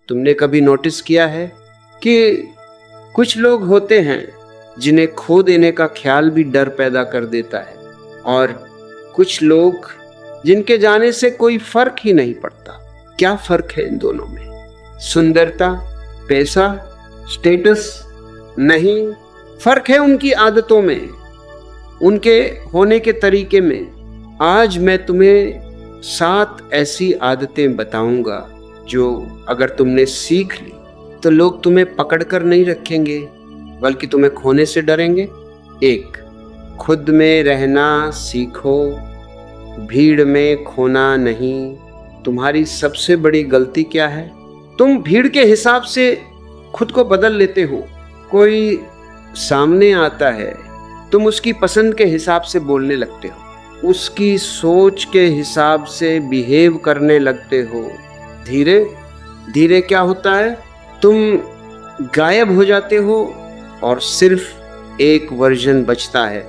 तुमने कभी नोटिस किया है कि कुछ लोग होते हैं जिन्हें खो देने का ख्याल भी डर पैदा कर देता है, और कुछ लोग जिनके जाने से कोई फर्क ही नहीं पड़ता। क्या फर्क है इन दोनों में? सुंदरता, पैसा, स्टेटस? नहीं, फर्क है उनकी आदतों में, उनके होने के तरीके में। आज मैं तुम्हें 7 ऐसी आदतें बताऊंगा जो अगर तुमने सीख ली तो लोग तुम्हें पकड़कर नहीं रखेंगे बल्कि तुम्हें खोने से डरेंगे। 1, खुद में रहना सीखो, भीड़ में खोना नहीं। तुम्हारी सबसे बड़ी गलती क्या है? तुम भीड़ के हिसाब से खुद को बदल लेते हो। कोई सामने आता है, तुम उसकी पसंद के हिसाब से बोलने लगते हो, उसकी सोच के हिसाब से बिहेव करने लगते हो। धीरे धीरे क्या होता है? तुम गायब हो जाते हो और सिर्फ एक वर्जन बचता है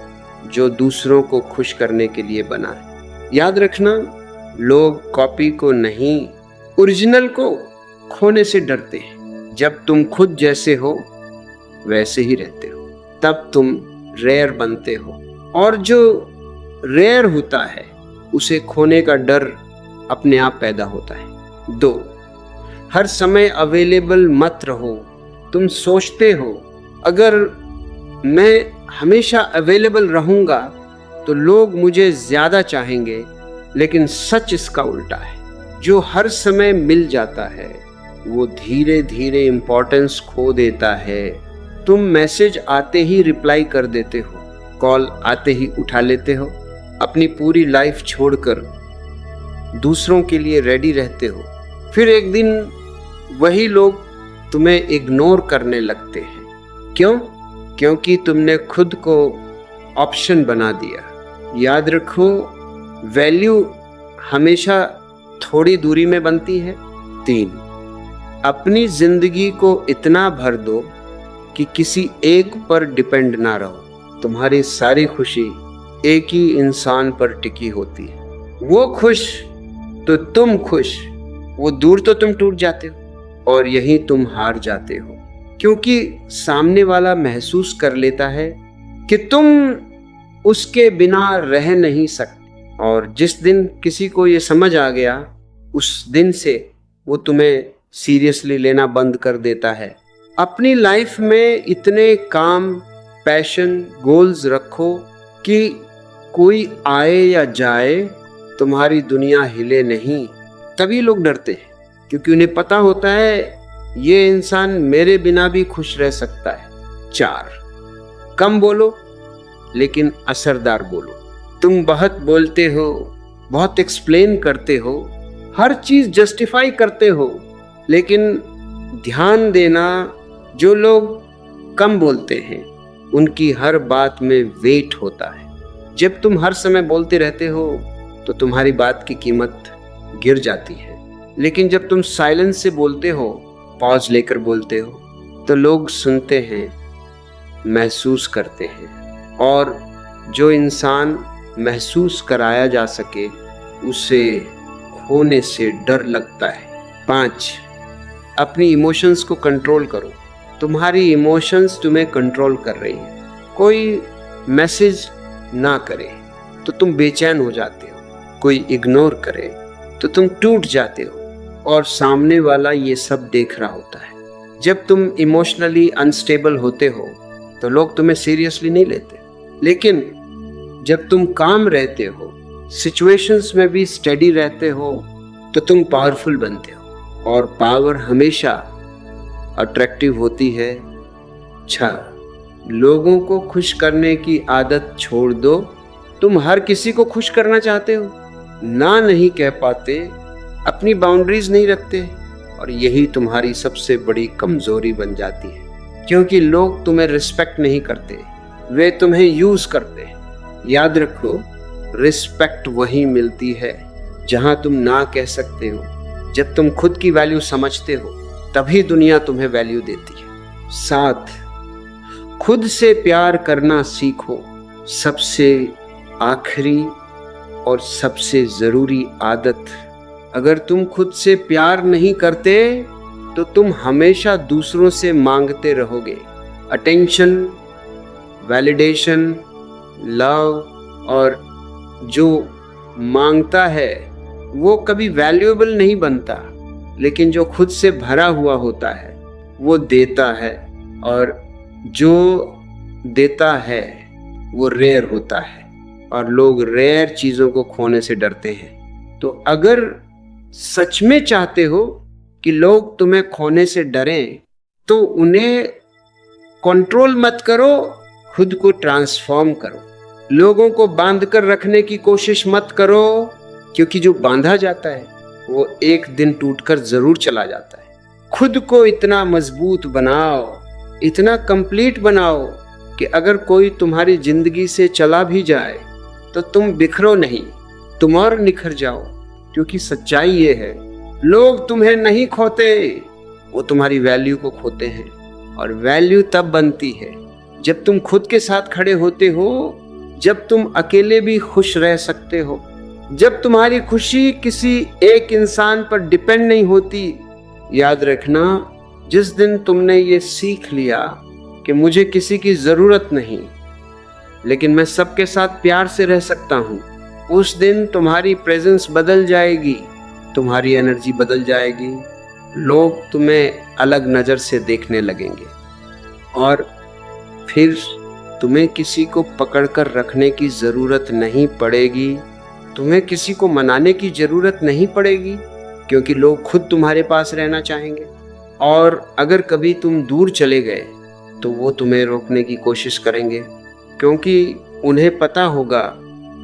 जो दूसरों को खुश करने के लिए बना है। याद रखना, लोग कॉपी को नहीं, ओरिजिनल को खोने से डरते हैं। जब तुम खुद जैसे हो वैसे ही रहते हो, तब तुम रेयर बनते हो, और जो रेयर होता है उसे खोने का डर अपने आप पैदा होता है। 2, हर समय अवेलेबल मत रहो। तुम सोचते हो अगर मैं हमेशा अवेलेबल रहूंगा तो लोग मुझे ज्यादा चाहेंगे, लेकिन सच इसका उल्टा है। जो हर समय मिल जाता है वो धीरे धीरे इंपॉर्टेंस खो देता है। तुम मैसेज आते ही रिप्लाई कर देते हो, कॉल आते ही उठा लेते हो, अपनी पूरी लाइफ छोड़कर दूसरों के लिए रेडी रहते हो। फिर एक दिन वही लोग तुम्हें इग्नोर करने लगते हैं। क्यों? क्योंकि तुमने खुद को ऑप्शन बना दिया। याद रखो, वैल्यू हमेशा थोड़ी दूरी में बनती है। 3, अपनी जिंदगी को इतना भर दो कि किसी एक पर डिपेंड ना रहो। तुम्हारी सारी खुशी एक ही इंसान पर टिकी होती है। वो खुश तो तुम खुश, वो दूर तो तुम टूट जाते हो, और यही तुम हार जाते हो, क्योंकि सामने वाला महसूस कर लेता है कि तुम उसके बिना रह नहीं सकते। और जिस दिन किसी को ये समझ आ गया, उस दिन से वो तुम्हें सीरियसली लेना बंद कर देता है। अपनी लाइफ में इतने काम, पैशन, गोल्स रखो कि कोई आए या जाए तुम्हारी दुनिया हिले नहीं। तभी लोग डरते हैं, क्योंकि उन्हें पता होता है ये इंसान मेरे बिना भी खुश रह सकता है। 4, कम बोलो लेकिन असरदार बोलो। तुम बहुत बोलते हो, बहुत एक्सप्लेन करते हो, हर चीज जस्टिफाई करते हो, लेकिन ध्यान देना, जो लोग कम बोलते हैं उनकी हर बात में वेट होता है। जब तुम हर समय बोलते रहते हो तो तुम्हारी बात की कीमत गिर जाती है, लेकिन जब तुम साइलेंस से बोलते हो, पॉज लेकर बोलते हो, तो लोग सुनते हैं, महसूस करते हैं। और जो इंसान महसूस कराया जा सके उसे खोने से डर लगता है। 5, अपनी इमोशंस को कंट्रोल करो। तुम्हारी इमोशंस तुम्हें कंट्रोल कर रही है। कोई मैसेज ना करे तो तुम बेचैन हो जाते हो, कोई इग्नोर करे तो तुम टूट जाते हो, और सामने वाला ये सब देख रहा होता है। जब तुम इमोशनली अनस्टेबल होते हो तो लोग तुम्हें सीरियसली नहीं लेते, लेकिन जब तुम काम रहते हो, सिचुएशंस में भी स्टेडी रहते हो, तो तुम पावरफुल बनते हो, और पावर हमेशा अट्रैक्टिव होती है। 6, लोगों को खुश करने की आदत छोड़ दो। तुम हर किसी को खुश करना चाहते हो, ना नहीं कह पाते, अपनी बाउंड्रीज नहीं रखते, और यही तुम्हारी सबसे बड़ी कमजोरी बन जाती है, क्योंकि लोग तुम्हें रिस्पेक्ट नहीं करते, वे तुम्हें यूज करते हैं। याद रखो, रिस्पेक्ट वही मिलती है जहां तुम ना कह सकते हो। जब तुम खुद की वैल्यू समझते हो तभी दुनिया तुम्हें वैल्यू देती है। 7, खुद से प्यार करना सीखो। सबसे आखिरी और सबसे जरूरी आदत, अगर तुम खुद से प्यार नहीं करते तो तुम हमेशा दूसरों से मांगते रहोगे। अटेंशन, वैलिडेशन, लव, और जो मांगता है वो कभी वैल्यूएबल नहीं बनता, लेकिन जो खुद से भरा हुआ होता है वो देता है, और जो देता है वो रेयर होता है, और लोग रेयर चीज़ों को खोने से डरते हैं। तो अगर सच में चाहते हो कि लोग तुम्हें खोने से डरें, तो उन्हें कंट्रोल मत करो, खुद को ट्रांसफॉर्म करो। लोगों को बांध कर रखने की कोशिश मत करो, क्योंकि जो बांधा जाता है वो एक दिन टूटकर जरूर चला जाता है। खुद को इतना मजबूत बनाओ, इतना कंप्लीट बनाओ कि अगर कोई तुम्हारी जिंदगी से चला भी जाए तो तुम बिखरो नहीं, तुम और निखर जाओ। क्योंकि सच्चाई ये है, लोग तुम्हें नहीं खोते, वो तुम्हारी वैल्यू को खोते हैं। और वैल्यू तब बनती है जब तुम खुद के साथ खड़े होते हो, जब तुम अकेले भी खुश रह सकते हो, जब तुम्हारी खुशी किसी एक इंसान पर डिपेंड नहीं होती। याद रखना, जिस दिन तुमने ये सीख लिया कि मुझे किसी की ज़रूरत नहीं, लेकिन मैं सबके साथ प्यार से रह सकता हूँ, उस दिन तुम्हारी प्रेजेंस बदल जाएगी, तुम्हारी एनर्जी बदल जाएगी। लोग तुम्हें अलग नज़र से देखने लगेंगे, और फिर तुम्हें किसी को पकड़कर रखने की ज़रूरत नहीं पड़ेगी, तुम्हें किसी को मनाने की ज़रूरत नहीं पड़ेगी, क्योंकि लोग खुद तुम्हारे पास रहना चाहेंगे। और अगर कभी तुम दूर चले गए तो वो तुम्हें रोकने की कोशिश करेंगे, क्योंकि उन्हें पता होगा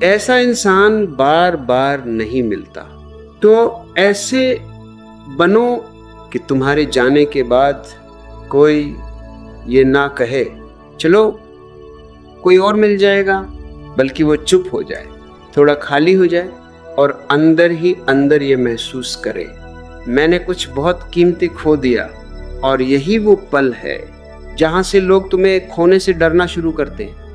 ऐसा इंसान बार बार नहीं मिलता। तो ऐसे बनो कि तुम्हारे जाने के बाद कोई ये ना कहे चलो कोई और मिल जाएगा, बल्कि वो चुप हो जाए, थोड़ा खाली हो जाए, और अंदर ही अंदर ये महसूस करे मैंने कुछ बहुत कीमती खो दिया। और यही वो पल है जहाँ से लोग तुम्हें खोने से डरना शुरू करते हैं।